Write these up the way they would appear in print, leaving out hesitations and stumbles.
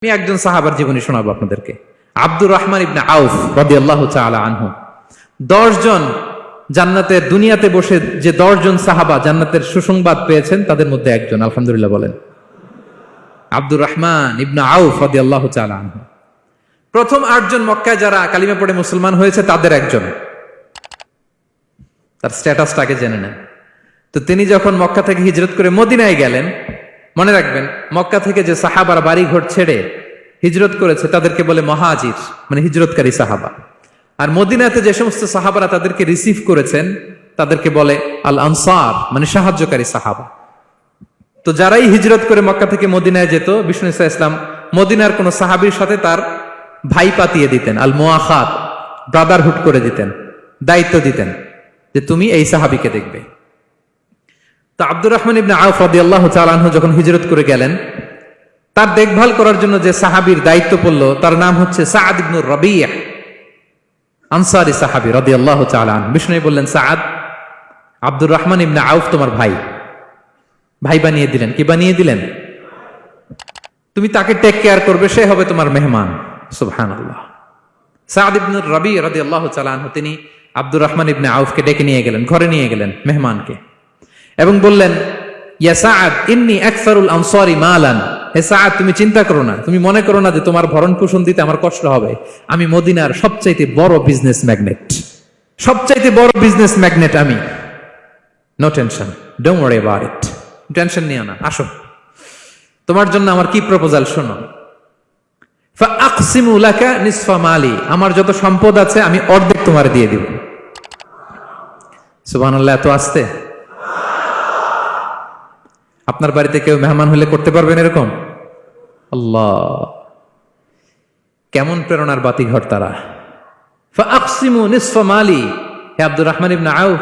আমি একজন সাহাবার জীবনী শোনাবো আপনাদেরকে। আব্দুর রহমান ইবনে আউফ রাদিয়াল্লাহু তাআলা আনহু। 10 জন জান্নাতের দুনিয়াতে বসে যে 10 জন সাহাবা জান্নাতের সুসংবাদ পেয়েছেন তাদের মধ্যে একজন, আলহামদুলিল্লাহ বলেন। আব্দুর রহমান ইবনে আউফ রাদিয়াল্লাহু তাআলা আনহু প্রথম 8 জন মক্কায় যারা কালিমা পড়ে মুসলমান হয়েছে তাদের একজন। তার স্ট্যাটাসটাকে জেনে নেন। তো তিনি যখন মক্কা থেকে হিজরত করে মদিনায় গেলেন, মনে রাখবেন মক্কা থেকে যে সাহাবারা বাড়ি ঘর ছেড়ে হিজরত করেছে তাদেরকে বলে মহাজির, মানে হিজরতকারী সাহাবা। আর মদিনাতে যে সমস্ত সাহাবারা তাদেরকে রিসিভ করেছেন তাদেরকে বলে আল আনসার, মানে সাহায্যকারী সাহাবা। তো যারাই হিজরত করে মক্কা থেকে মদিনায় যেত, বিষ্ণু ইসা ইসলাম মদিনার কোন সাহাবীর সাথে তার ভাই পাতিয়ে দিতেন, আল মুআখাত, ব্রাদারহুড করে দিতেন, দায়িত্ব দিতেন যে তুমি এই সাহাবীকে দেখবে। তো আব্দুর রহমান ইবনে আউফ রাদিয়াল্লাহু তাআলা আনহু যখন হিজরত করে গেলেন, তার দেখভাল করার জন্য যে সাহাবীর দায়িত্ব পড়ল তার নাম হচ্ছে সাআদ ইবনে রাবিয়া, আনসারী সাহাবী রাদিয়াল্লাহু তাআলা আনহু। বিষ্ণু বললেন, সাআদ, আব্দুর রহমান ইবনে আউফ তোমার ভাই, ভাই বানিয়ে দিলেন। কি বানিয়ে দিলেন? তুমি তাকে টেক কেয়ার করবে, সে হবে তোমার মেহমান। সুবহানাল্লাহ। সাআদ ইবনে রাবিয়া রাদিয়াল্লাহু তাআলা আনহু তিনি আব্দুর রহমান ইবনে আউফকে ডেকে নিয়ে গেলেন, ঘরে নিয়ে গেলেন মেহমানকে, এবং বললেন, ইয়া সাআদ ইন্নী আকসারুল আনসারি মালান। হে সাআদ, তুমি চিন্তা করো না, তুমি মনে করো না যে তোমার ভরণ পোষণ দিতে আমার কষ্ট হবে। আমি মদিনার সবচাইতে বড় বিজনেস ম্যাগনেট, সবচাইতে বড় বিজনেস ম্যাগনেট আমি। No tension, don't worry about it. Tension নিও না, আসো, তোমার জন্য আমার কি প্রপোজাল শোনো। ফাআকসিমু লাকা নিসফা মালি, আমার যত সম্পদ আছে আমি অর্ধেক তোমার দিয়ে দিব। সুবহানাল্লাহ, এত আসতে। আপনার বাড়িতে কেউ মেহমান হলে করতে পারবেন এরকম? আল্লাহ, কেমন প্রেরণার বাতিঘর তারা। ফাআকসিমু নিসফা মালি, হে আব্দুর রহমান ইবনে আউফ,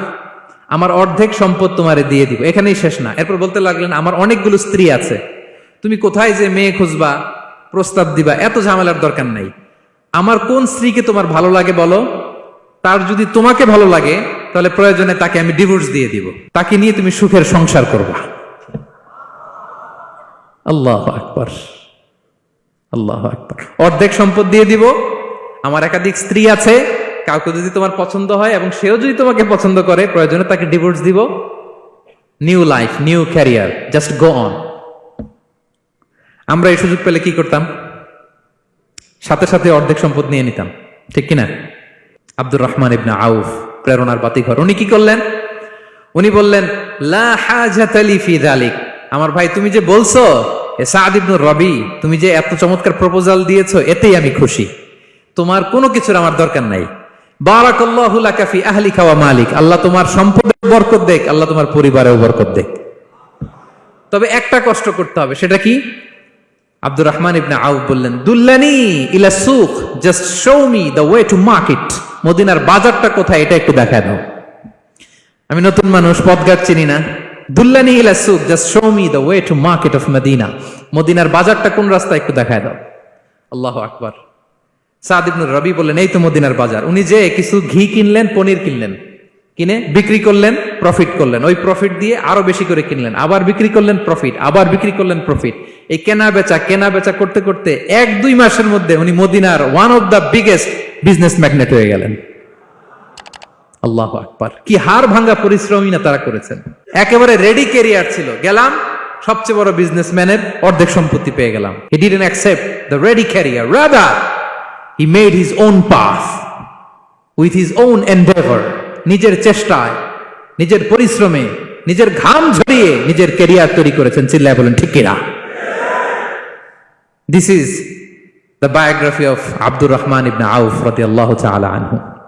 আমার অর্ধেক সম্পদ তোমারে দিয়ে দিব। এখানেই শেষ না, এরপর বলতে লাগলেন, আমার অনেকগুলো স্ত্রী আছে, তুমি কোথায় যে মেয়ে খুঁজবা, প্রস্তাব দিবা, এত ঝামেলার দরকার নাই। আমার কোন স্ত্রীকে তোমার ভালো লাগে বলো, তার যদি তোমাকে ভালো লাগে তাহলে প্রয়োজনে তাকে আমি ডিভোর্স দিয়ে দিব, তাকে নিয়ে তুমি সুখের সংসার করবা। আল্লাহু আকবার, আল্লাহু আকবার। অর্ধেক সম্পদ দিয়ে দিব, আমার একাধিক স্ত্রী আছে, কাউকে যদি তোমার পছন্দ হয় এবং সেও যদি তোমাকে পছন্দ করে প্রয়োজনে তাকে ডিভোর্স দিব। New life, new career, just go on. আমরা এই সুযোগ পেলে কি করতাম? সাথে সাথে অর্ধেক সম্পদ নিয়ে নিতাম, ঠিক কিনা? আব্দুর রহমান ইবনে আউফ প্রেরণার বাতিঘর। উনি কি করলেন? উনি বললেন, লা হাজাতা লি ফি যালিক। আমার ভাই, তুমি যে বলছো এ সাআদ ইবনে রবি, তুমি যে এত চমৎকার প্রপোজাল দিয়েছো, এতেই আমি খুশি। তোমার কোনো কিছুর আমার দরকার নাই। বারাকাল্লাহু লাকা ফি আহলিকা ওয়া মালিক, আল্লাহ তোমার সম্পদে বরকত দেখ, আল্লাহ তোমার পরিবারেও বরকত দেখ। তবে একটা কষ্ট করতে হবে, সেটা কি? আব্দুর রহমান ইবনে আউফ বললেন, দুল্লানি ইলা সুক, just show me the way to market. মদিনার বাজারটা কোথায় এটা একটু দেখায় দাও। আমি নতুন মানুষ, পথঘাট চিনি না। দুল্লানি ইলা সুক, just show me the way to market of Medina. মদিনার বাজারটা কোন রাস্তা একটু দেখায় দাও। আল্লাহু আকবার। সাআদ ইবনে রবি বললেন, এই তো মদিনার বাজার। উনি যে কিছু ঘি কিনলেন, পনির কিনলেন, কিনে বিক্রি করলেন, প্রফিট করলেন। ওই প্রফিট দিয়ে আরো বেশি করে কিনলেন, আবার বিক্রি করলেন, প্রফিট, আবার বিক্রি করলেন, প্রফিট। এই কেনা বেচা করতে করতে 1-2 মাসের মধ্যে উনি মদিনার one of the biggest business magnate হয়ে গেলেন। আল্লাহু আকবার। কি হাড় ভাঙ্গা পরিশ্রমই না তারা করেছেন। একেবারে রেডি ক্যারিয়ার ছিল, গেলাম সবচেয়ে বড় বিজনেসম্যানের অর্ধেক সম্পত্তি পেয়ে গেলাম। He didn't accept the ready career, rather he made his own path with his own Endeavour. নিজের চেষ্টায়, নিজের পরিশ্রমে, নিজের ঘাম ঝরিয়ে নিজের ক্যারিয়ার তৈরি করেছেন। চিল্লায় বলেন ঠিক কিনা? This is the biography of Abdul Rahman ibn Auf radiyallahu ta'ala anhu.